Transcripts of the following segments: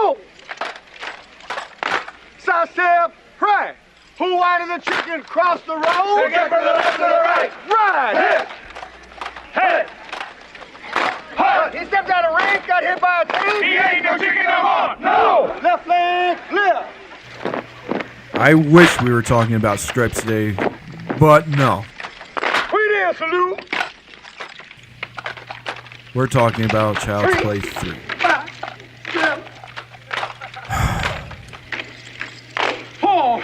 Ho! South step, right. Who whiter than chicken cross the road? Take it from the left to the right. Right. Hit. Hit. Hut. He stepped out of range, got hit by a team. He ain't no chicken no more. No. Left leg, lift. I wish we were talking about stripes today, but no. We there, salute. We're talking about Child's Play 3. 5, 7.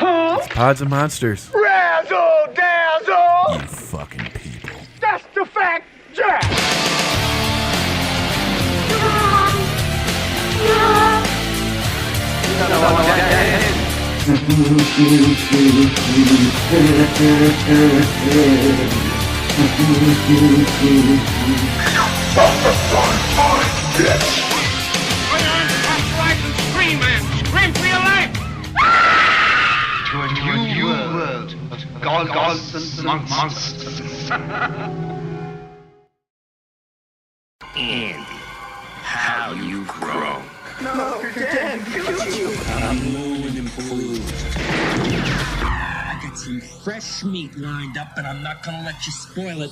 Huh? It's Pods and Monsters. Razzle dazzle. You fucking people. That's the fact, Jack. Scream for your life. To a new world of gods and monsters. Andy, how you've grown. I'm more than bruised. I got some fresh meat lined up, and I'm not gonna let you spoil it.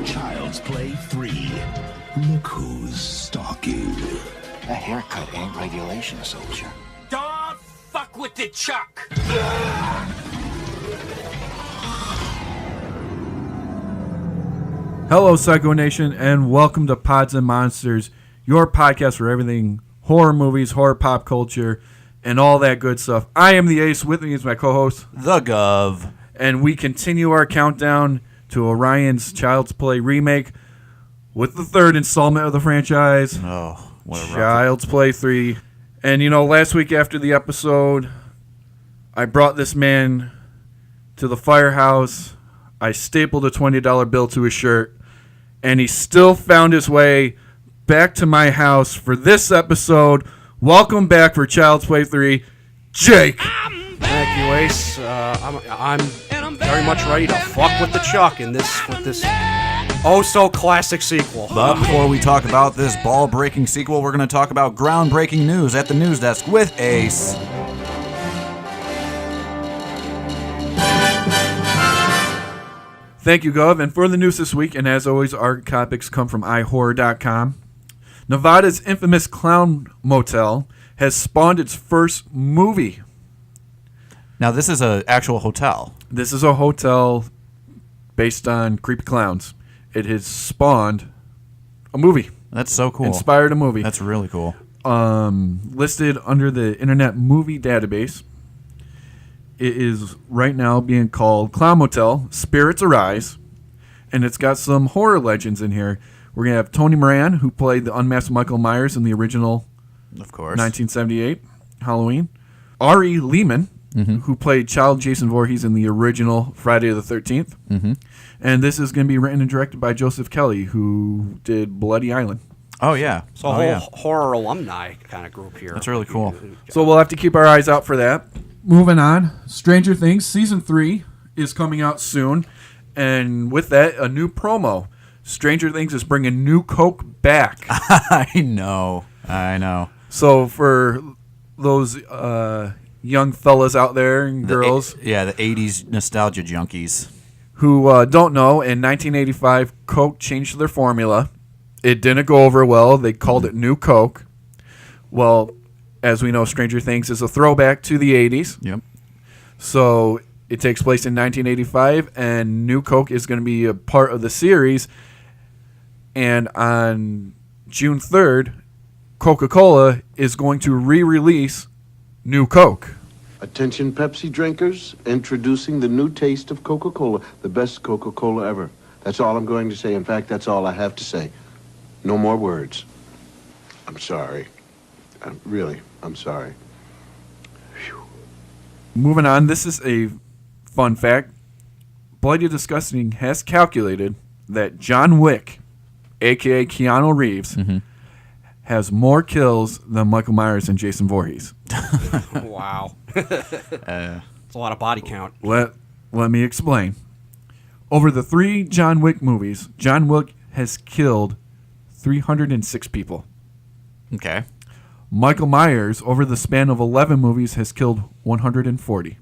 Child's Play 3. Look who's stalking. That haircut ain't regulation, soldier. Don't fuck with the Chuck. Hello, Psycho Nation, and welcome to Pods and Monsters, your podcast for everything horror movies, horror pop culture, and all that good stuff. I am the Ace. With me is my co-host, The Gov. and we continue our countdown to Orion's Child's Play remake with the third installment of the franchise, Oh, what a rough. Child's Play 3. And, you know, last week after the episode, I brought this man to the firehouse. I stapled a $20 bill to his shirt, and he still found his way back to my house for this episode. Welcome back for Child's Play 3, Jake. Thank you, Ace. I'm very much ready to fuck with the Chuck with this oh-so-classic sequel. But before we talk about this ball-breaking sequel, we're going to talk about groundbreaking news at the news desk with Ace. Thank you, Gov. And for the news this week, and as always, our topics come from iHorror.com. Nevada's infamous Clown Motel has spawned its first movie. Now, this is an actual hotel. This is a hotel based on creepy clowns. It has spawned a movie. That's so cool. Inspired a movie. That's really cool. Listed under the Internet Movie Database. It is right now being called Clown Motel, Spirits Arise, and it's got some horror legends in here. We're going to have Tony Moran, who played the unmasked Michael Myers in the original Of course. 1978 Halloween. Ari Lehman, who played Child Jason Voorhees in the original Friday the 13th. Mm-hmm. And this is going to be written and directed by Joseph Kelly, who did Bloody Island. Oh, yeah. So a whole horror alumni kind of group here. That's really cool. So we'll have to keep our eyes out for that. Moving on, Stranger Things Season 3 is coming out soon. And with that, a new promo. Stranger Things is bringing New Coke back. I know. So for those young fellas out there and girls The 80s nostalgia junkies. who don't know, in 1985, Coke changed their formula. It didn't go over well. They called it New Coke. Well, as we know, Stranger Things is a throwback to the 80s. Yep. So it takes place in 1985, and New Coke is going to be a part of the series. And on June 3rd, Coca-Cola is going to re-release New Coke. Attention Pepsi drinkers, introducing the new taste of Coca-Cola, the best Coca-Cola ever. That's all I'm going to say. In fact, that's all I have to say. No more words. I'm sorry. I'm sorry. Whew. Moving on, this is a fun fact. Bloody Disgusting has calculated that John Wick, a.k.a. Keanu Reeves, has more kills than Michael Myers and Jason Voorhees. Wow. It's a lot of body count. Let me explain. Over the 3 John Wick movies, John Wick has killed 306 people. Okay. Michael Myers, over the span of 11 movies, has killed 140.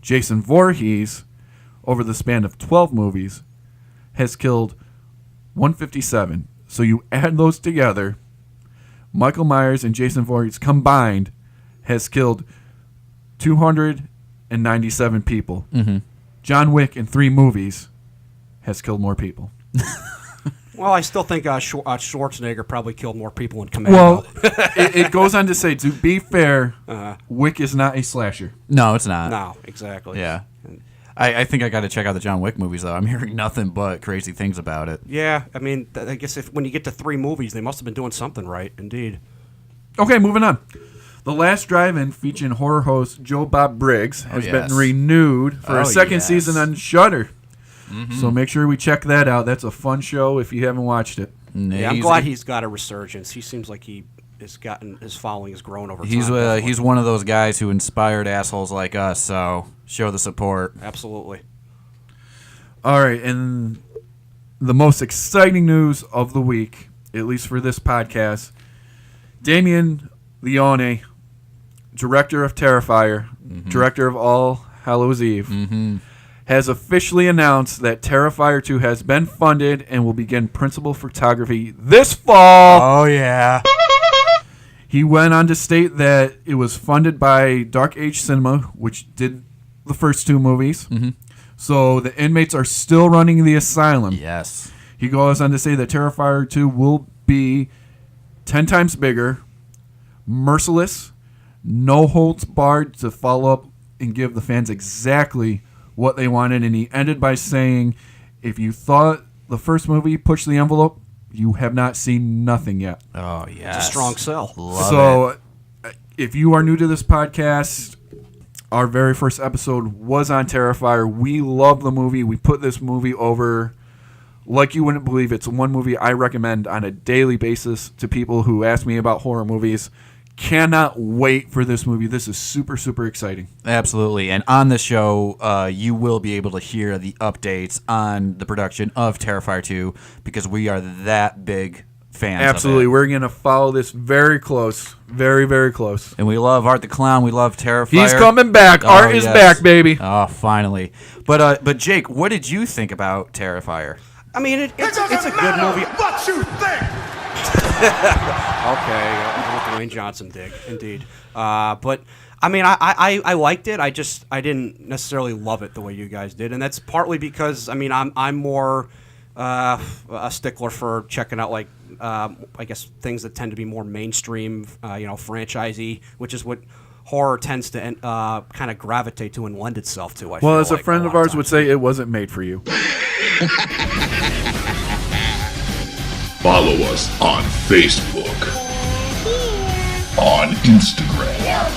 Jason Voorhees, over the span of 12 movies, has killed 157. So you add those together, Michael Myers and Jason Voorhees combined has killed 297 people. John Wick in 3 movies has killed more people. Well, I still think Schwarzenegger probably killed more people in Commando. Well, it goes on to say, to be fair, Wick is not a slasher. No, it's not. No, exactly. Yeah. I think I got to check out the John Wick movies, though. I'm hearing nothing but crazy things about it. Yeah, I mean, I guess when you get to 3 movies, they must have been doing something right, indeed. Okay, moving on. The Last Drive-In, featuring horror host Joe Bob Briggs, has been renewed for a second season on Shudder. So make sure we check that out. That's a fun show if you haven't watched it. Yeah, I'm glad he's got a resurgence. He seems like his following has grown over time. He's one of those guys who inspired assholes like us, so show the support. Absolutely. All right, and the most exciting news of the week, at least for this podcast, Damien Leone, director of Terrifier, director of All Hallows Eve, has officially announced that Terrifier 2 has been funded and will begin principal photography this fall. Oh, yeah. He went on to state that it was funded by Dark Age Cinema, which did the first 2 movies. So the inmates are still running the asylum. Yes. He goes on to say that Terrifier 2 will be 10 times bigger, merciless, no holds barred to follow up and give the fans exactly what they wanted. And he ended by saying, if you thought the first movie pushed the envelope, you have not seen nothing yet. Oh, yeah. It's a strong sell. So if you are new to this podcast, our very first episode was on Terrifier. We love the movie. We put this movie over like you wouldn't believe. It's one movie I recommend on a daily basis to people who ask me about horror movies. Cannot wait for this movie. This is super, super exciting. Absolutely. And on the show, you will be able to hear the updates on the production of Terrifier 2 because we are that big fans Absolutely. of it. We're going to follow this very close. Very, very close. And we love Art the Clown. We love Terrifier. He's coming back. Art is back, baby. Oh, finally. But Jake, what did you think about Terrifier? I mean, it's a good movie. What you think? Okay, Dwayne Johnson dig, indeed. But I mean, I liked it. I didn't necessarily love it the way you guys did, and that's partly because I'm more a stickler for checking out like I guess things that tend to be more mainstream, franchisey, which is what horror tends to kind of gravitate to and lend itself to. Well, as a friend of ours would say, it wasn't made for you. Follow us on Facebook, on Instagram.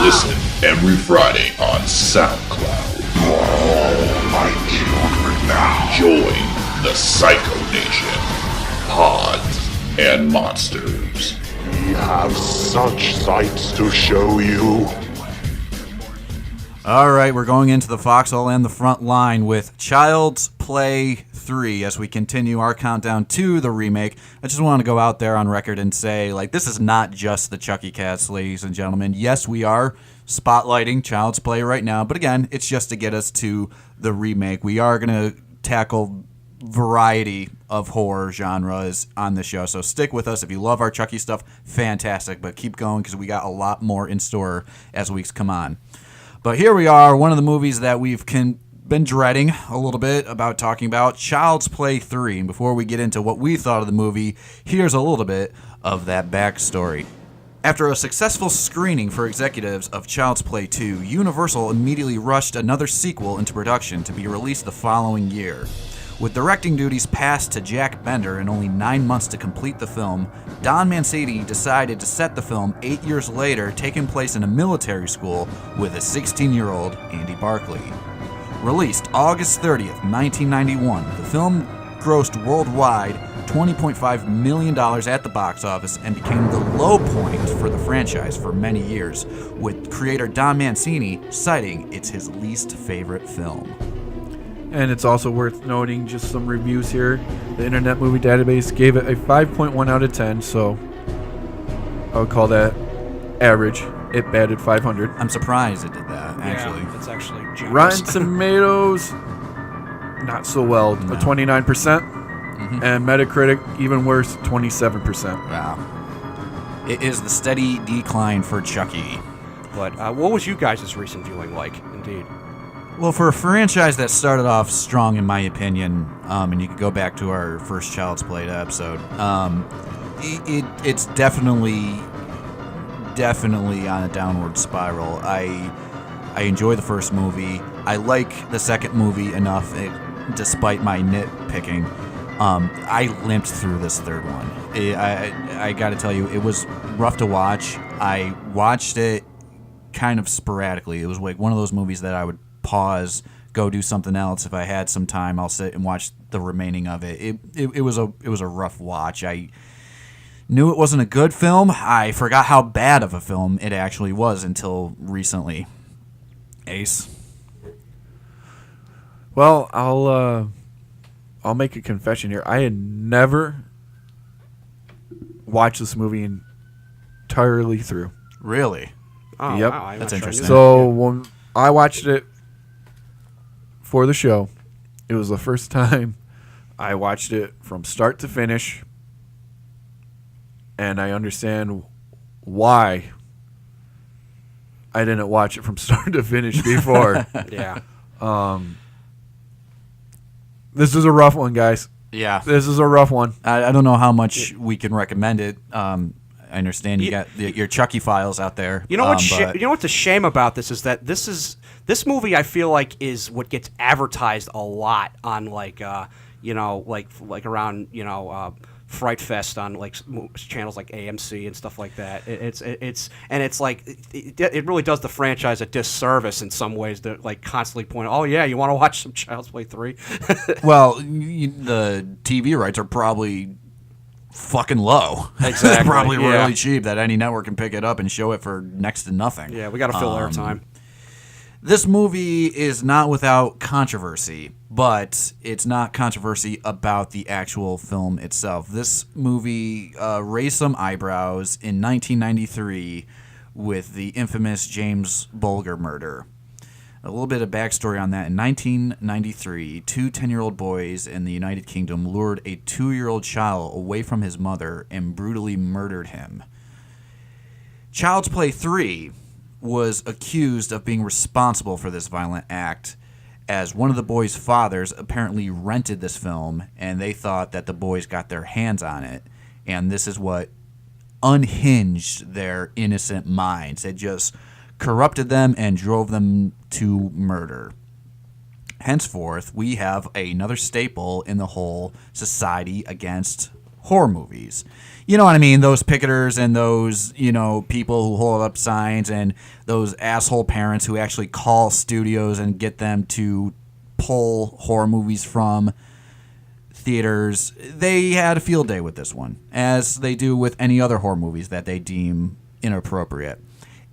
Listen every Friday on SoundCloud. Oh, my children now. Join the Psycho Nation, Pods and Monsters. We have such sights to show you. All right, we're going into the foxhole and the front line with Child's Play 3 as we continue our countdown to the remake. I just want to go out there on record and say, this is not just the Chucky cast, ladies and gentlemen. Yes, we are spotlighting Child's Play right now, but again, it's just to get us to the remake. We are going to tackle variety of horror genres on the show, so stick with us. If you love our Chucky stuff, fantastic, but keep going because we got a lot more in store as weeks come on. But here we are, one of the movies that we've been dreading a little bit about talking about, Child's Play 3. And before we get into what we thought of the movie, here's a little bit of that backstory. After a successful screening for executives of Child's Play 2, Universal immediately rushed another sequel into production to be released the following year. With directing duties passed to Jack Bender and only 9 months to complete the film, Don Mancini decided to set the film 8 years later, taking place in a military school with a 16-year-old Andy Barclay. Released August 30th, 1991, the film grossed worldwide $20.5 million at the box office and became the low point for the franchise for many years, with creator Don Mancini citing it's his least favorite film. And it's also worth noting just some reviews here. The Internet Movie Database gave it a 5.1 out of 10, so I would call that average. It batted 500. I'm surprised it did that, actually. Yeah, that's actually generous. Rotten Tomatoes, not so well, a 29%. Mm-hmm. And Metacritic, even worse, 27%. Wow. It is the steady decline for Chucky. But what was you guys' recent viewing like, indeed? Well, for a franchise that started off strong, in my opinion, and you could go back to our first Child's Play episode, it's definitely on a downward spiral. I enjoy the first movie. I like the second movie enough, despite my nitpicking. I limped through this third one. I got to tell you, it was rough to watch. I watched it kind of sporadically. It was like one of those movies that I would pause, go do something else. If I had some time, I'll sit and watch the remaining of it. It was a rough watch. I knew it wasn't a good film. I forgot how bad of a film it actually was until recently. Ace. Well, I'll make a confession here. I had never watched this movie entirely through. Really? Oh, yep. Wow, that's interesting. So when I watched it for the show, it was the first time I watched it from start to finish, and I understand why I didn't watch it from start to finish before. Yeah. This is a rough one, guys. Yeah. This is a rough one. I don't know how much we can recommend it. I understand you got your Chucky files out there. You know what? You know what's a shame about this is that this movie I feel like is what gets advertised a lot on like around Fright Fest on like channels like AMC and stuff like that. It's like it really does the franchise a disservice in some ways to like constantly point. Oh yeah, you want to watch some Child's Play 3? Well, the TV rights are probably fucking low. Exactly. Probably really cheap that any network can pick it up and show it for next to nothing. Yeah, we got to fill airtime. This movie is not without controversy, but it's not controversy about the actual film itself. This movie raised some eyebrows in 1993 with the infamous James Bulger murder. A little bit of backstory on that. In 1993, two 10-year-old boys in the United Kingdom lured a 2-year-old child away from his mother and brutally murdered him. Child's Play 3 was accused of being responsible for this violent act, as one of the boys' fathers apparently rented this film, and they thought that the boys got their hands on it, and this is what unhinged their innocent minds. It just corrupted them and drove them to murder. Henceforth, we have another staple in the whole society against horror movies. You know what I mean? Those picketers and those, people who hold up signs and those asshole parents who actually call studios and get them to pull horror movies from theaters. They had a field day with this one, as they do with any other horror movies that they deem inappropriate.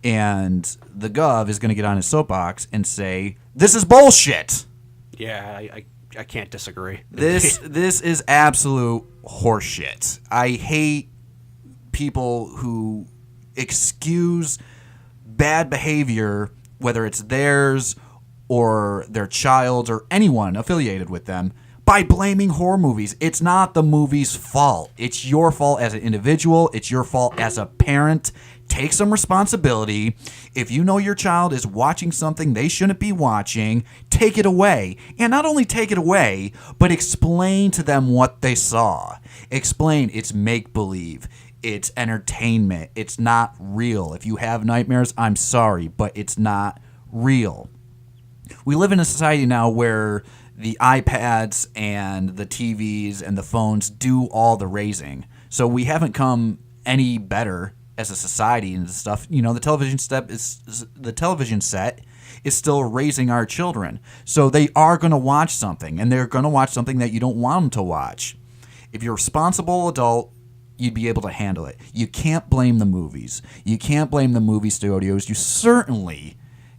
And the Gov is going to get on his soapbox and say, this is bullshit. Yeah, I can't disagree. This is absolute horseshit. I hate people who excuse bad behavior, whether it's theirs or their child's or anyone affiliated with them, by blaming horror movies. It's not the movie's fault. It's your fault as an individual. It's your fault as a parent. Take some responsibility. If you know your child is watching something they shouldn't be watching, take it away. And not only take it away, but explain to them what they saw. Explain it's make-believe. It's entertainment. It's not real. If you have nightmares, I'm sorry, but it's not real. We live in a society now where the iPads and the TVs and the phones do all the raising. So we haven't come any better as a society and stuff. The television set is still raising our children. So they are going to watch something, and they're going to watch something that you don't want them to watch. If you're a responsible adult, you'd be able to handle it. You can't blame the movies. You can't blame the movie studios. You certainly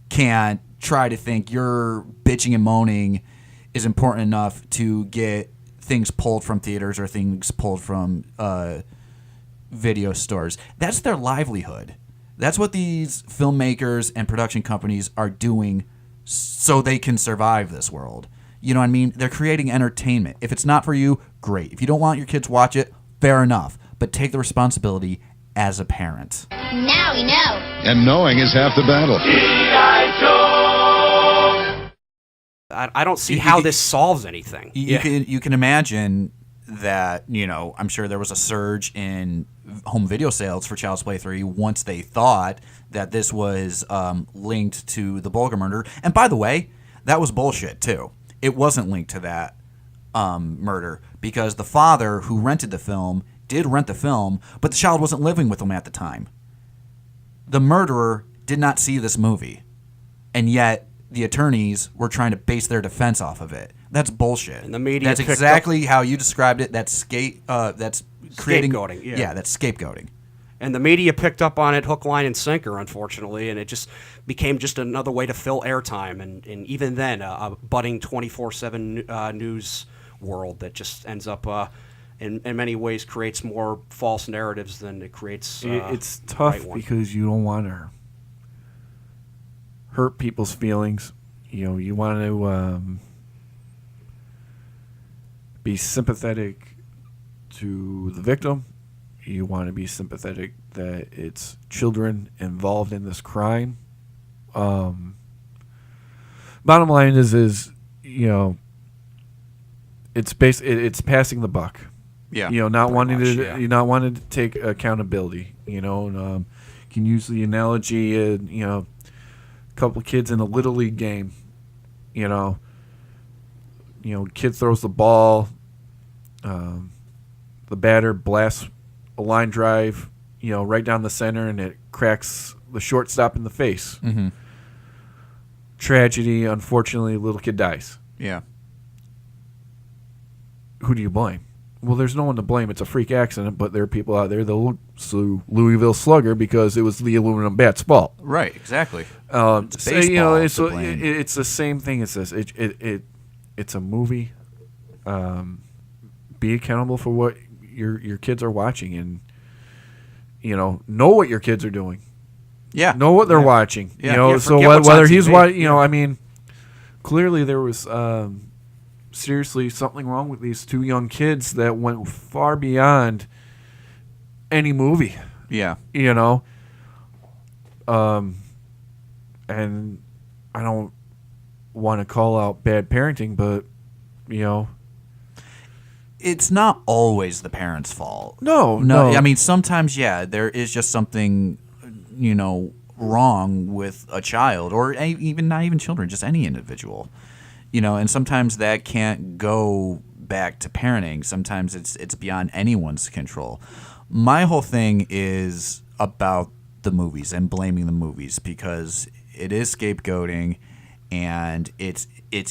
can't try to think your bitching and moaning is important enough to get things pulled from theaters or things pulled from video stores. That's their livelihood. That's what these filmmakers and production companies are doing so they can survive this world. You know what I mean? They're creating entertainment. If it's not for you, great. If you don't want your kids to watch it, fair enough. But take the responsibility as a parent. Now we know. And knowing is half the battle. I don't see how this solves anything. You can imagine that, I'm sure there was a surge in home video sales for Child's Play 3 once they thought that this was linked to the Bulger murder. And by the way, that was bullshit too. It wasn't linked to that murder because the father who rented the film did rent the film, but the child wasn't living with him at the time. The murderer did not see this movie, and yet the attorneys were trying to base their defense off of it. That's bullshit. And the media That's exactly how you described it. That's creating scapegoating. Yeah, that's scapegoating. And the media picked up on it hook, line, and sinker, unfortunately, and it just became just another way to fill airtime. And even then, a budding 24/7 news world that just ends up, in many ways, creates more false narratives than it creates. It's tough because you don't want to hurt people's feelings. You want to be sympathetic to the victim. You want to be sympathetic that it's children involved in this crime. Bottom line is it's passing the buck. Yeah, not wanting to take accountability. And, can use the analogy. A couple of kids in a little league game. Kid throws the ball. The batter blasts a line drive, right down the center, and it cracks the shortstop in the face. Mm-hmm. Tragedy. Unfortunately, little kid dies. Yeah. Who do you blame? Well, there's no one to blame. It's a freak accident, but there are people out there that will sue Louisville Slugger because it was the aluminum bat's fault. Right. Exactly. It's the same thing as this. It's a movie. Be accountable for what your kids are watching, and know what your kids are doing. Yeah, know what they're watching. Yeah. So whether he's watching, I mean, clearly there was seriously something wrong with these two young kids that went far beyond any movie. Yeah, and I don't want to call out bad parenting, but it's not always the parents' fault. No. I mean, sometimes, there is just something, wrong with a child, or even not even children, just any individual, and sometimes that can't go back to parenting. Sometimes it's beyond anyone's control. My whole thing is about the movies and blaming the movies because it is scapegoating, and it's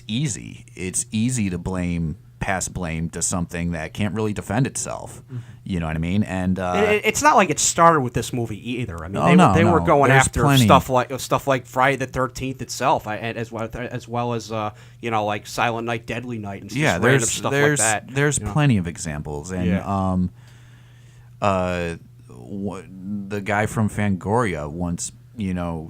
easy. It's easy to pass blame to something that can't really defend itself. You know what I mean? And it's not like it started with this movie either. I mean, they were going after stuff like Friday the 13th itself, as well as like Silent Night, Deadly Night, and random stuff like that. There's plenty of examples, and the guy from Fangoria once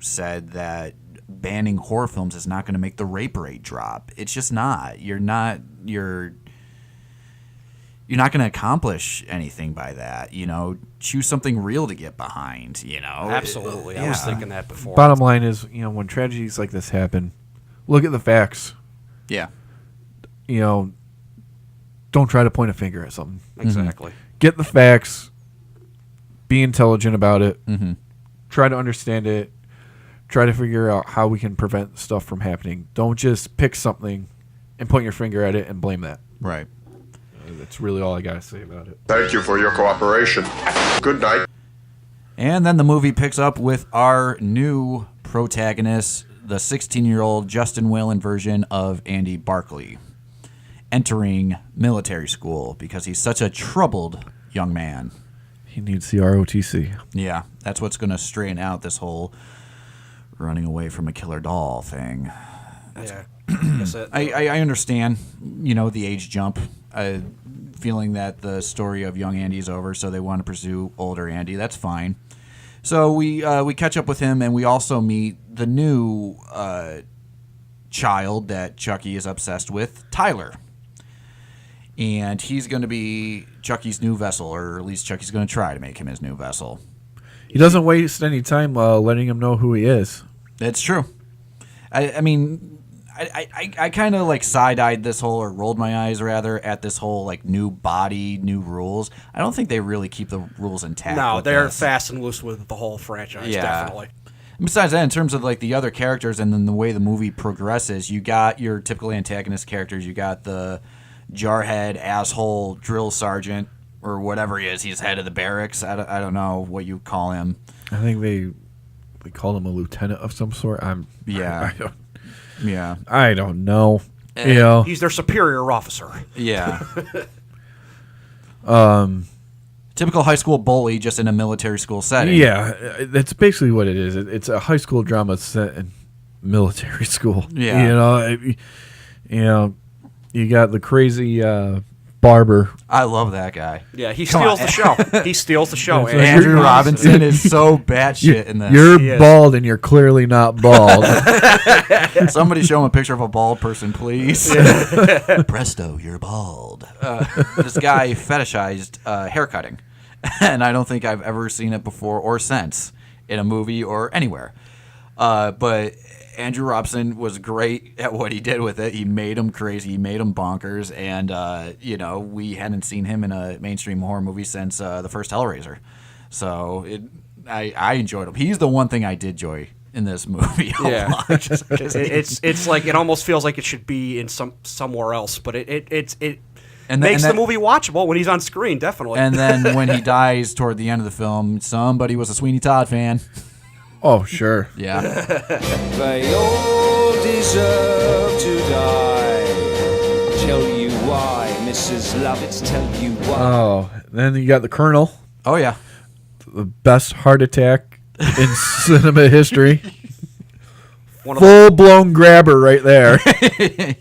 said that banning horror films is not going to make the rape rate drop. It's just not. You're not going to accomplish anything by that. Choose something real to get behind. Absolutely. I was thinking that before. Bottom line is, when tragedies like this happen, look at the facts. Yeah. Don't try to point a finger at something. Exactly. Get the facts. Be intelligent about it. Mm-hmm. Try to understand it. Try to figure out how we can prevent stuff from happening. Don't just pick something and point your finger at it and blame that. Right. That's really all I got to say about it. Thank you for your cooperation. Good night. And then the movie picks up with our new protagonist, the 16-year-old Justin Whalen version of Andy Barclay, entering military school because he's such a troubled young man. He needs the ROTC. Yeah, that's what's going to straighten out this whole running away from a killer doll thing. Yeah. That's it. I understand, the age jump, feeling that the story of young Andy is over, so they want to pursue older Andy. That's fine. So we catch up with him, and we also meet the new child that Chucky is obsessed with, Tyler. And he's going to be Chucky's new vessel, or at least Chucky's going to try to make him his new vessel. He doesn't waste any time letting him know who he is. It's true. I mean, I kind of like side-eyed this whole, or rolled my eyes rather, at this whole like new body, new rules. I don't think they really keep the rules intact. No, with they're this. fast and loose with the whole franchise, definitely. And besides that, in terms of like the other characters and then the way the movie progresses, you got your typical antagonist characters. You got the jarhead, asshole, drill sergeant, or whatever he is. He's head of the barracks. I don't know what you call him. I think they call him a lieutenant of some sort. I don't know. He's their superior officer. Yeah. Typical high school bully, just in a military school setting. Yeah, that's basically what it is. It's a high school drama set in military school. Yeah. You got the crazy barber. I love that guy. Yeah, he steals the show. He steals the show. Andrew Robinson is so batshit in this. You're bald and you're clearly not bald. Somebody show him a picture of a bald person, please. Presto, you're bald. This guy fetishized haircutting, and I don't think I've ever seen it before or since in a movie or anywhere. But Andrew Robinson was great at what he did with it. He made him crazy. He made him bonkers. And, we hadn't seen him in a mainstream horror movie since the first Hellraiser. So I enjoyed him. He's the one thing I did enjoy in this movie. It's like it almost feels like it should be in somewhere else, but it makes the movie watchable when he's on screen, definitely. And then when he dies toward the end of the film, somebody was a Sweeney Todd fan. Oh, sure. Yeah. They all deserve to die. Tell you why, Mrs. Lovitz, tell you why. Oh, then you got the Colonel. Oh, yeah. The best heart attack in cinema history. Full-blown grabber right there.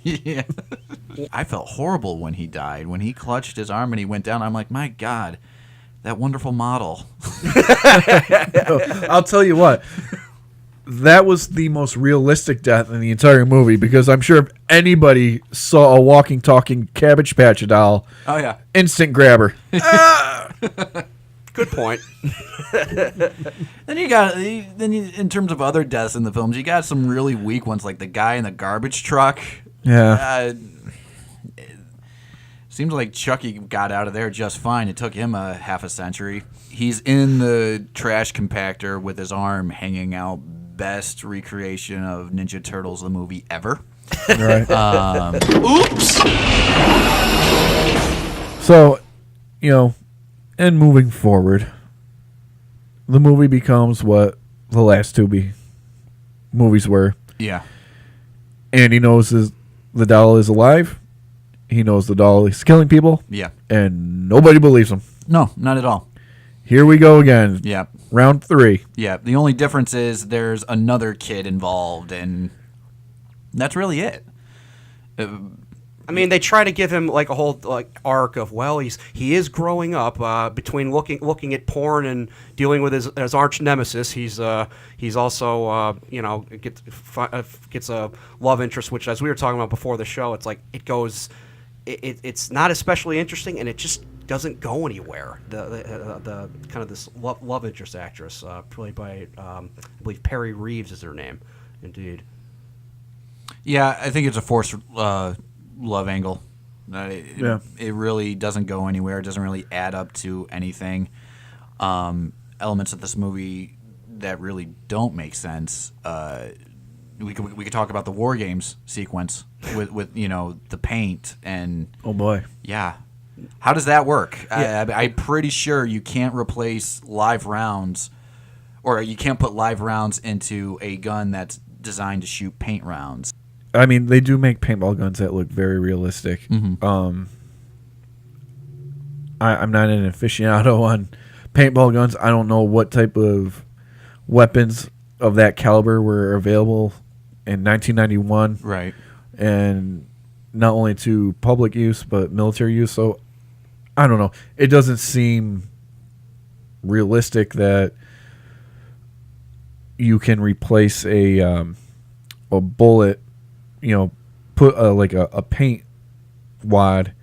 Yeah. I felt horrible when he died. When he clutched his arm and he went down, I'm like, my God. That wonderful model. I'll tell you what. That was the most realistic death in the entire movie because I'm sure if anybody saw a walking, talking Cabbage Patch doll, oh yeah, instant grabber. Good point. Then in terms of other deaths in the films, you got some really weak ones, like the guy in the garbage truck. Yeah. Seems like Chucky got out of there just fine. It took him a half a century. He's in the trash compactor with his arm hanging out. Best recreation of Ninja Turtles, the movie ever. Right. Oops. So, and moving forward, the movie becomes what the last two movies were. Yeah. Andy knows the doll is alive. He knows the doll is killing people. Yeah. And nobody believes him. No, not at all. Here we go again. Yeah. Round 3. Yeah. The only difference is there's another kid involved, and that's really it. I mean, they try to give him like a whole arc of he is growing up between looking at porn and dealing with his arch nemesis. He's also gets a love interest, which, as we were talking about before the show, it's like it's not especially interesting, and it just doesn't go anywhere. The kind of this love interest actress played by I believe Perry Reeves is her name. Indeed. Yeah, I think it's a forced love angle. It really doesn't go anywhere. It doesn't really add up to anything. Elements of this movie that really don't make sense. We could talk about the War Games sequence with the paint and oh boy, yeah. How does that work? Yeah. I'm pretty sure you can't replace live rounds, or you can't put live rounds into a gun that's designed to shoot paint rounds. I mean, they do make paintball guns that look very realistic. Mm-hmm. I'm not an aficionado on paintball guns. I don't know what type of weapons of that caliber were available in 1991. Right. And not only to public use, but military use. So, I don't know. It doesn't seem realistic that you can replace a bullet, put like a paint wad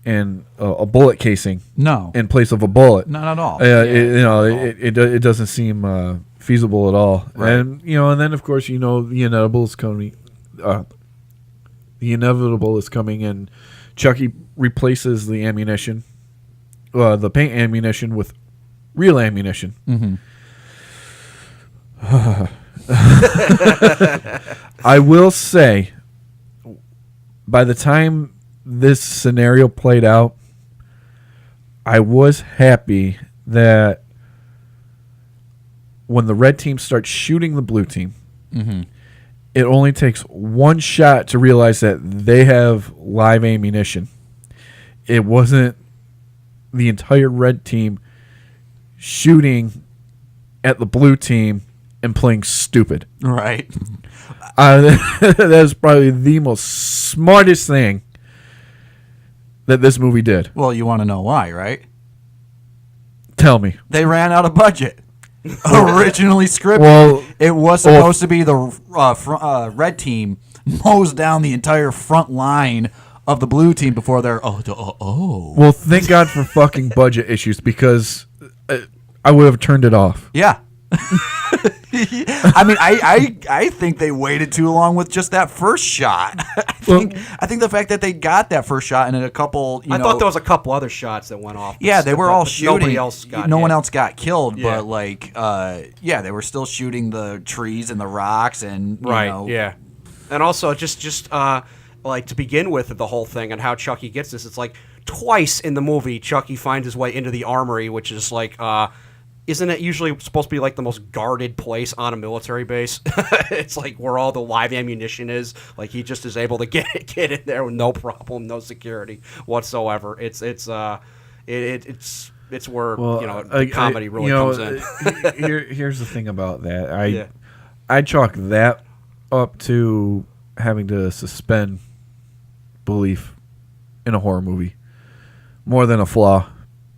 and a bullet casing. No. In place of a bullet. Not at all. It doesn't seem feasible at all. Right. And and then of course the inevitable is coming. The inevitable is coming, and Chucky replaces the ammunition, the paint ammunition, with real ammunition. Mm-hmm. I will say, by the time this scenario played out, I was happy that when the red team starts shooting the blue team, mm-hmm. it only takes one shot to realize that they have live ammunition. It wasn't the entire red team shooting at the blue team and playing stupid. Right. That's probably the most smartest thing that this movie did. Well, you want to know why, right? Tell me. They ran out of budget. Originally scripted, Well, it was supposed to be the red team mows down the entire front line of the blue team before they're Well, thank God for fucking budget issues, because I would have turned it off. Yeah. I mean, I think they waited too long with just that first shot. I think the fact that they got that first shot and then a couple, I thought there was a couple other shots that went off. Yeah, they were all shooting. Nobody else got no one hit. else got killed, Yeah. but they were still shooting the trees and the rocks and Yeah, and also just like to begin with the whole thing and how Chucky gets this. It's like twice in the movie Chucky finds his way into the armory, which is like. Isn't it usually supposed to be like the most guarded place on a military base? It's like where all the live ammunition is. Like he just is able to get in there with no problem, no security whatsoever. It's where the comedy really comes in. Here's the thing about that. I chalk that up to having to suspend belief in a horror movie more than a flaw.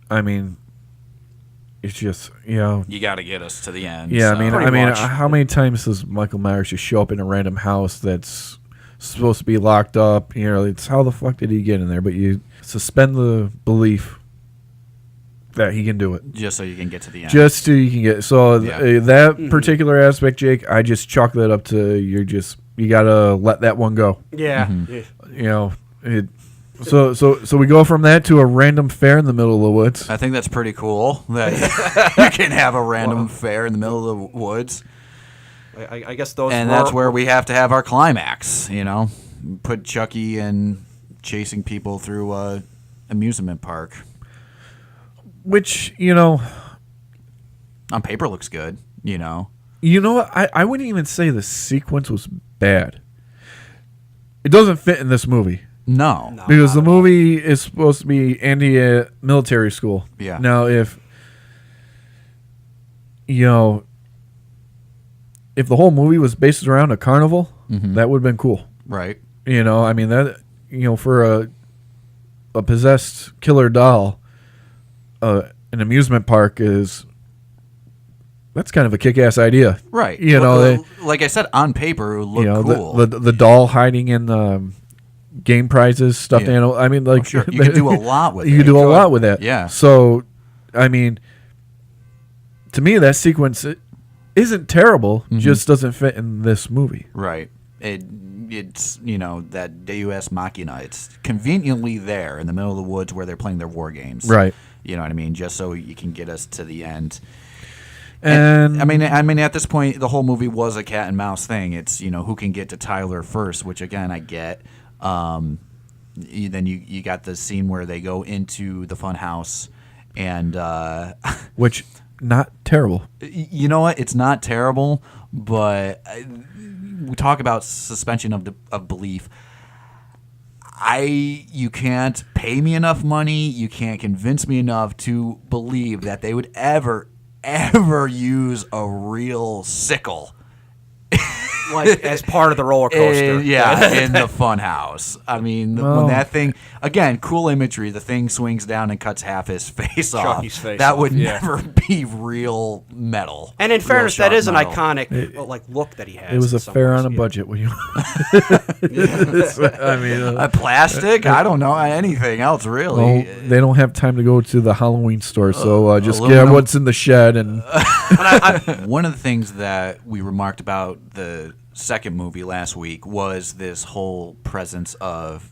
I mean. It's just, you got to get us to the end. Yeah, so. I mean, how many times does Michael Myers just show up in a random house that's supposed to be locked up? It's how the fuck did he get in there? But you suspend the belief that he can do it, just so you can get to the end. Just so you can get that particular aspect, Jake. I just chalk that up to you gotta let that one go. Yeah, So we go from that to a random fair in the middle of the woods. I think that's pretty cool that you can have a random fair in the middle of the woods. I guess those that's where we have to have our climax, put Chucky and chasing people through a amusement park. Which, on paper looks good, You know what? I wouldn't even say the sequence was bad. It doesn't fit in this movie. No, because the movie is supposed to be Andy at military school. Yeah. Now, if the whole movie was based around a carnival, that would have been cool. Right. I mean that. For a possessed killer doll, an amusement park that's kind of a kick-ass idea. Right. Like I said, on paper, it would look cool. The doll hiding in game prizes, stuffed animal. I mean, like sure. You could do a lot with it. You could do a lot with that. Yeah. So, I mean, to me, that sequence isn't terrible. Just doesn't fit in this movie. Right. It's that Deus Machina. It's conveniently there in the middle of the woods where they're playing their war games. Right. You know what I mean? Just so you can get us to the end. And I mean, at this point, the whole movie was a cat and mouse thing. It's who can get to Tyler first, which again I get. Then you got the scene where they go into the fun house, and which not terrible. You know what? It's not terrible, but we talk about suspension of belief. You can't pay me enough money. You can't convince me enough to believe that they would ever use a real sickle. Like as part of the roller coaster. In the fun house. I mean, when that thing, again, cool imagery, the thing swings down and cuts half his face off. Chucky's face that off, would yeah. never be real metal. And in fairness, that is an metal. iconic like look that he has. It was in a some fair ways, on a yeah. budget. What I mean, A plastic? I don't know anything else really. well, they don't have time to go to the Halloween store, so just aluminum. get what's in the shed. And One of the things that we remarked about the second movie last week was this whole presence of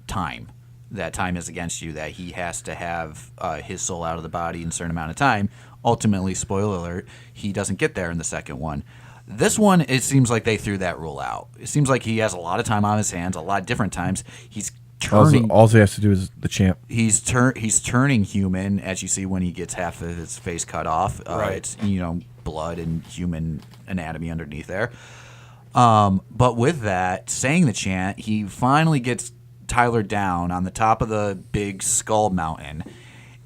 time. That time is against you, that he has to have his soul out of the body in a certain amount of time. Ultimately, spoiler alert, he doesn't get there in the second one. This one, it seems like they threw that rule out. It seems like he has a lot of time on his hands, a lot of different times. He's turning. all he has to do is the champ. He's turning human, as you see when he gets half of his face cut off. Right. It's blood and human anatomy underneath there. But with that, saying the chant, he finally gets Tyler down on the top of the big skull mountain,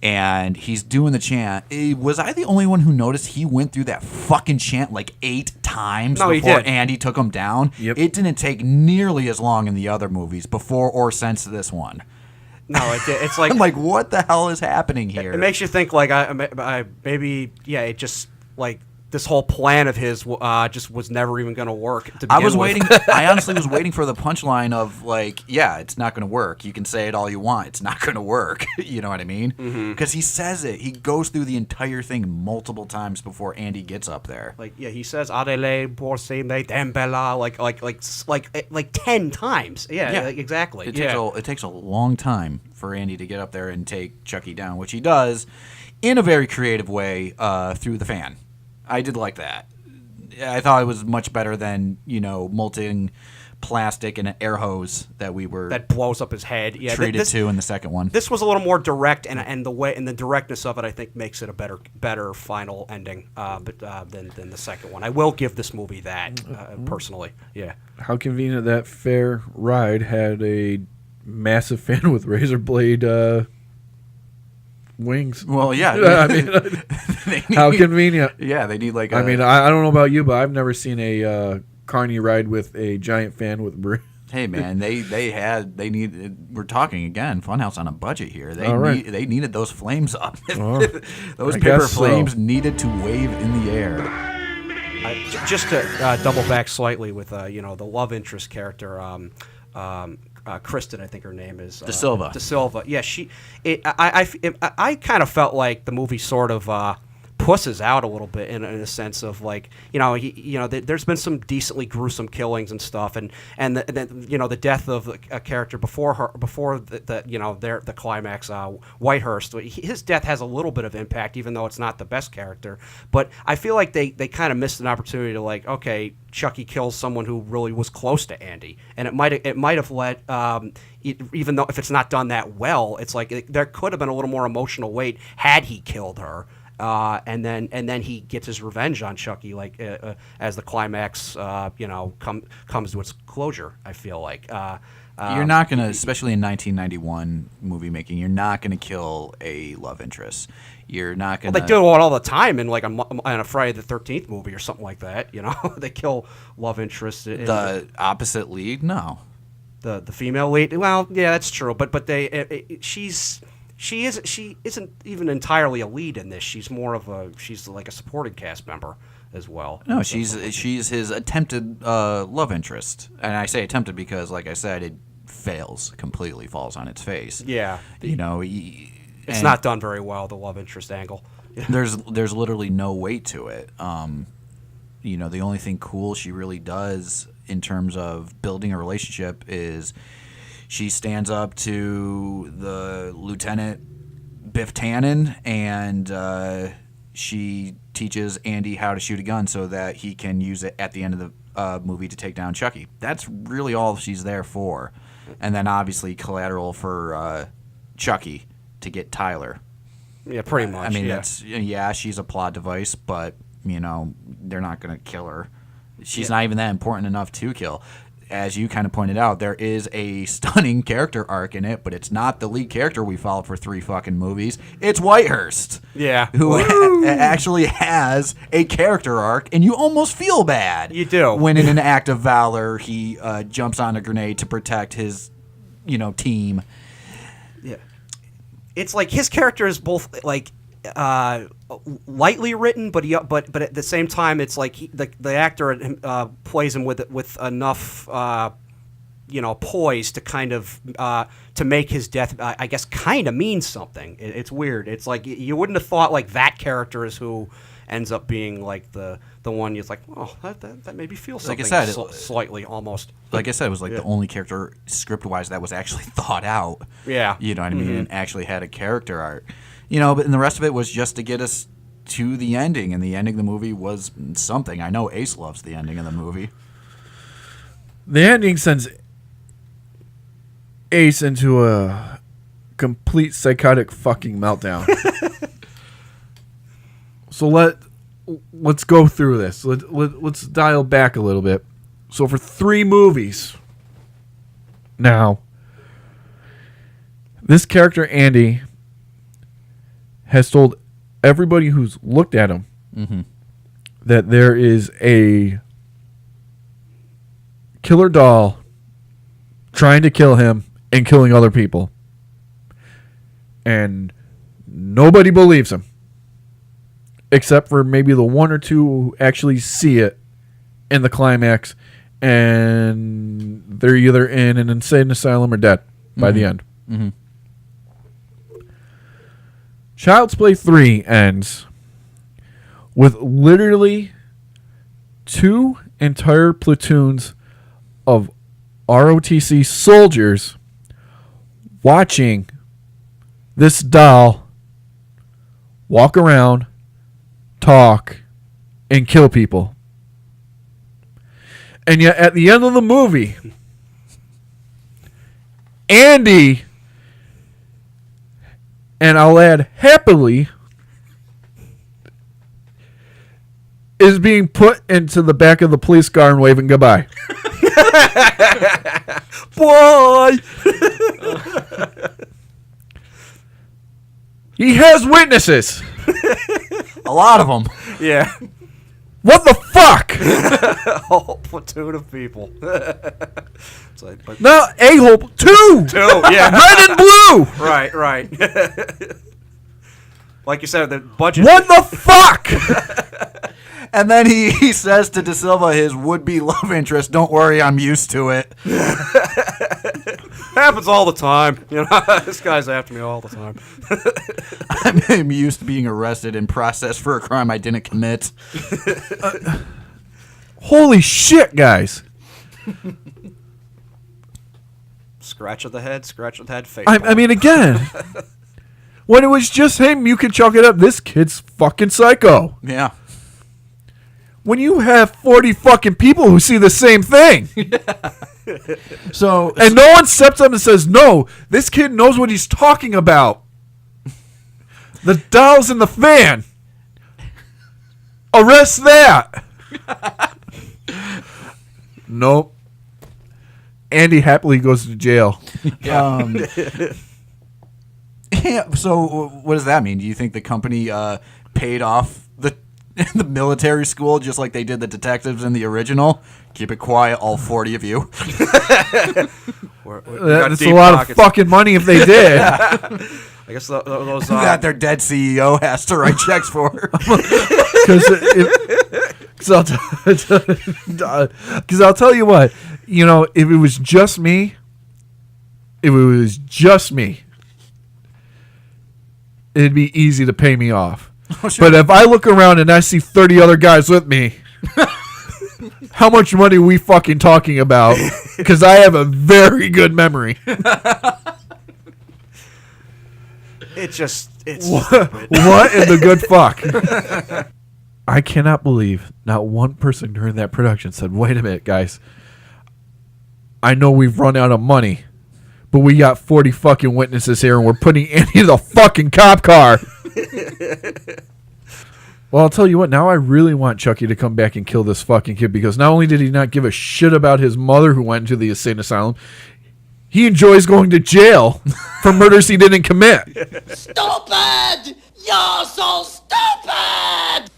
and he's doing the chant. Was I the only one who noticed he went through that fucking chant like 8 times No, he before did. Andy took him down? Yep. It didn't take nearly as long in the other movies before or since this one. No, it's like I'm like, what the hell is happening here? it makes you think like it just like this whole plan of his just was never even going to work. To I was begin waiting. with. I honestly was waiting for the punchline of like, yeah, it's not going to work. You can say it all you want. It's not going to work. You know what I mean? Because he says it. He goes through the entire thing multiple times before Andy gets up there. Like he says Adele por se me dembella like 10 times. Yeah, like, exactly. It takes a long time for Andy to get up there and take Chucky down, which he does in a very creative way through the fan. I did like that. I thought it was much better than molting plastic and an air hose that we were that blows up his head. Yeah, treated to in the second one. This was a little more direct, and the directness of it, I think, makes it a better final ending than the second one. I will give this movie that personally. Yeah. How convenient that fair ride had a massive fan with razor blade wings. Well, yeah. I mean, how convenient. Yeah, they need like. I mean, I don't know about you, but I've never seen a carny ride with a giant fan with. Hey man, they need. We're talking again. Funhouse on a budget here. They needed those flames up. Those paper flames needed to wave in the air. Just to double back slightly with the love interest character. Kristen, I think her name is De Silva. De Silva. Yeah, I kind of felt like the movie sort of pusses out a little bit in a sense of like there's been some decently gruesome killings and stuff, and the death of a character before the climax, Whitehurst. His death has a little bit of impact, even though it's not the best character. But I feel like they kind of missed an opportunity to like, okay, Chucky kills someone who really was close to Andy, and it might have let even though if it's not done that well, it's like there could have been a little more emotional weight had he killed her. And then he gets his revenge on Chucky, like as the climax, comes to its closure. I feel like you're not gonna, especially in 1991 movie making, you're not gonna kill a love interest. You're not gonna. Well, they do it all the time in like a Friday the 13th movie or something like that. They kill love interest. The opposite lead, no. The female lead. Well, yeah, that's true. But she isn't even entirely a lead in this. She's like a supporting cast member as well. No, she's his attempted love interest, and I say attempted because, like I said, it completely falls on its face. Yeah, it's not done very well. The love interest angle. There's literally no weight to it. The only thing cool she really does in terms of building a relationship is she stands up to the Lieutenant Biff Tannen, and she teaches Andy how to shoot a gun so that he can use it at the end of the movie to take down Chucky. That's really all she's there for. And then obviously collateral for Chucky to get Tyler. Yeah, pretty much. I mean, she's a plot device, but they're not going to kill her. She's not even that important enough to kill. as you kind of pointed out, there is a stunning character arc in it, but it's not the lead character we followed for 3 fucking movies. It's Whitehurst. Yeah. Who actually has a character arc, and you almost feel bad. You do. When in an act of valor, he jumps on a grenade to protect his, team. Yeah. It's like his character is both like lightly written, but at the same time, it's like the actor plays him with enough poise to kind of to make his death, I guess, kind of mean something. It's weird. It's like you wouldn't have thought like that character is who ends up being like the one you're like, oh, that made me feel something. Like I said, slightly almost. Like I said, it was like the only character script-wise that was actually thought out. Yeah. You know what I mean? And actually had a character arc. But and the rest of it was just to get us to the ending, and the ending of the movie was something. I know Ace loves the ending of the movie. The ending sends Ace into a complete psychotic fucking meltdown. So let's go through this. Let's dial back a little bit. So for 3 movies now, this character Andy has told everybody who's looked at him that there is a killer doll trying to kill him and killing other people. And nobody believes him. Except for maybe the 1 or 2 who actually see it in the climax, and they're either in an insane asylum or dead by the end. Mm-hmm. Child's Play 3 ends with literally 2 entire platoons of ROTC soldiers watching this doll walk around, talk, and kill people. And yet at the end of the movie, Andy, and I'll add happily, is being put into the back of the police car and waving goodbye. Boy! He has witnesses. A lot of them. Yeah. What the fuck? A whole platoon of people. It's like, but No, a-hole. 2! Yeah. Red and blue! Right. Like you said, the budget. What the fuck? And then he says to De Silva, his would-be love interest, "Don't worry, I'm used to it." Happens all the time. This guy's after me all the time. I'm used to being arrested and processed for a crime I didn't commit. Holy shit, guys. Scratch of the head, face. I mean, again, when it was just him, you could chalk it up. This kid's fucking psycho. Yeah. When you have 40 fucking people who see the same thing. And no one steps up and says, no, this kid knows what he's talking about. The doll's in the fan. Arrest that. Nope. Andy happily goes to jail. Yeah, so what does that mean? Do you think the company paid off the military school just like they did the detectives in the original? Keep it quiet, all 40 of you. That's a lot of fucking money if they did. I guess those that their dead CEO has to write checks for. Because I'll tell you what, if it was just me, it'd be easy to pay me off. Oh, sure. But if I look around and I see 30 other guys with me, how much money are we fucking talking about? Because I have a very good memory. It's what in the good fuck? I cannot believe not one person during that production said, wait a minute, guys. I know we've run out of money, but we got 40 fucking witnesses here and we're putting Andy in the fucking cop car. Well, I'll tell you what. Now I really want Chucky to come back and kill this fucking kid, because not only did he not give a shit about his mother who went into the insane asylum, he enjoys going to jail for murders he didn't commit. Stupid! You're so stupid!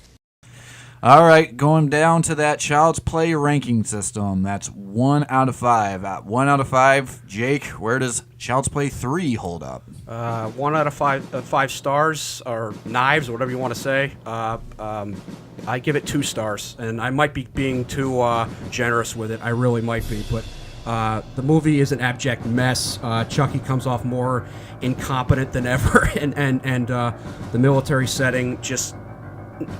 All right, going down to that Child's Play ranking system. That's 1 out of 5. At 1 out of 5, Jake, where does Child's Play 3 hold up? 1 out of 5 stars, or knives, or whatever you want to say. I give it 2 stars, and I might be being too generous with it. I really might be, but the movie is an abject mess. Chucky comes off more incompetent than ever, and the military setting just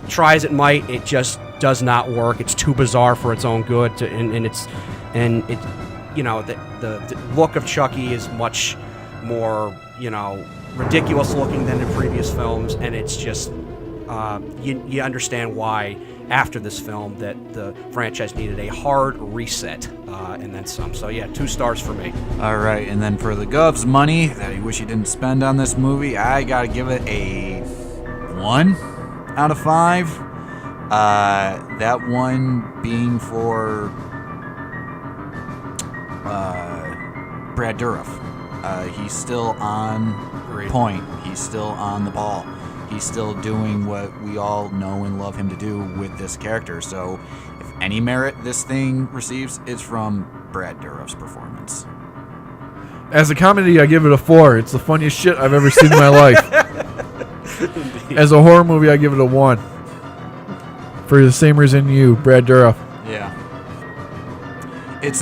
tries it might, it just does not work. It's too bizarre for its own good, the look of Chucky is much more, ridiculous looking than in previous films, and it's just you understand why after this film that the franchise needed a hard reset, and then some. So yeah, 2 stars for me. All right, and then for the Gov's money that he wish he didn't spend on this movie, I gotta give it a 1 out of 5. That one being for Brad Dourif. He's still on point. He's still on the ball. He's still doing what we all know and love him to do with this character. So if any merit this thing receives, it's from Brad Dourif's performance. As a comedy, I give it a 4. It's the funniest shit I've ever seen in my life. As a horror movie, I give it a 1. For the same reason you, Brad Dourif. Yeah. It's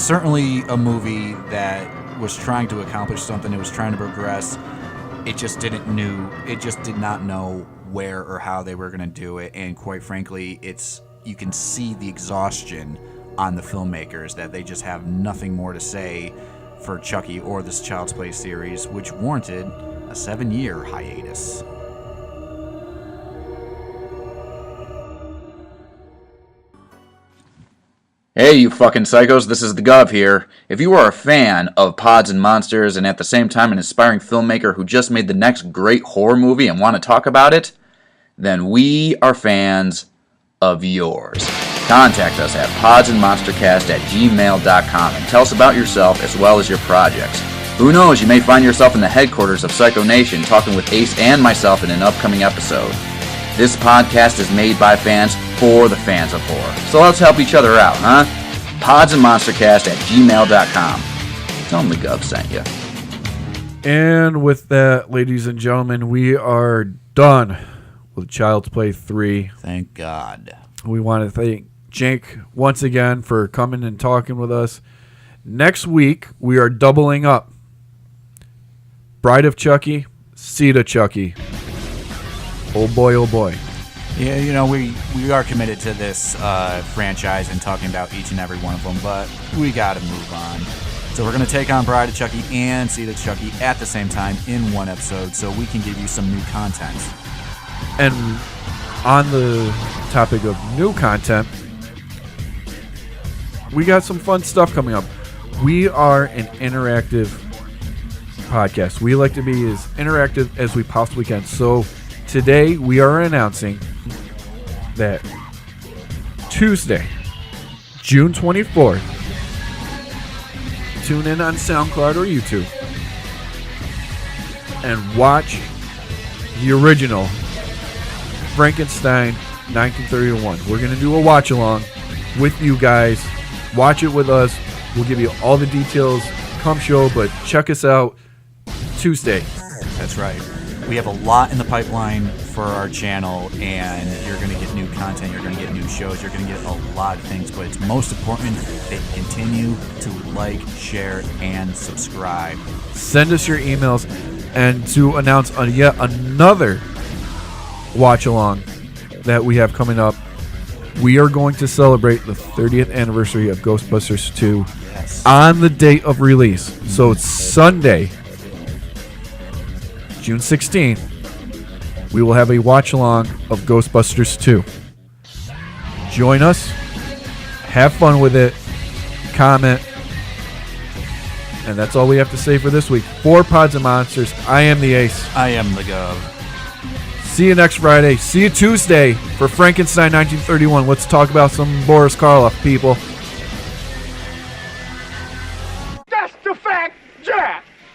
certainly a movie that was trying to accomplish something. It was trying to progress. It just did not know where or how they were going to do it. And quite frankly, you can see the exhaustion on the filmmakers, that they just have nothing more to say for Chucky or this Child's Play series, which warranted a 7-year hiatus. Hey, you fucking psychos, this is the Gov here. If you are a fan of Pods and Monsters and at the same time an aspiring filmmaker who just made the next great horror movie and want to talk about it, then we are fans of yours. Contact us at podsandmonstercast@gmail.com and tell us about yourself as well as your projects. Who knows, you may find yourself in the headquarters of Psycho Nation talking with Ace and myself in an upcoming episode. This podcast is made by fans for the fans of horror. So let's help each other out, huh? podsandmonstercast@gmail.com. Tell them the Gov sent you. And with that, ladies and gentlemen, we are done with Child's Play 3. Thank God. We want to thank Jake once again for coming and talking with us. Next week, we are doubling up. Bride of Chucky, Seed of Chucky. Oh boy, oh boy. Yeah, we are committed to this franchise and talking about each and every one of them, but we got to move on. So we're going to take on Bride of Chucky and Seed of Chucky at the same time in one episode so we can give you some new content. And on the topic of new content, we got some fun stuff coming up. We are an interactive podcast. We like to be as interactive as we possibly can. So today we are announcing that Tuesday, June 24th, tune in on SoundCloud or YouTube and watch the original Frankenstein 1931. We're going to do a watch along with you guys. Watch it with us. We'll give you all the details come show, but check us out Tuesday. That's right. We have a lot in the pipeline for our channel, and you're going to get new content, you're going to get new shows, you're going to get a lot of things, but it's most important that you continue to like, share, and subscribe. Send us your emails, and to announce yet another watch along that we have coming up, we are going to celebrate the 30th anniversary of Ghostbusters 2 on the date of release. So it's Sunday, June 16th, we will have a watch-along of Ghostbusters 2. Join us. Have fun with it. Comment. And that's all we have to say for this week. For Pods and Monsters, I am the Ace. I am the Gov. See See you next Friday. See you Tuesday for Frankenstein 1931. Let's talk about some Boris Karloff, people.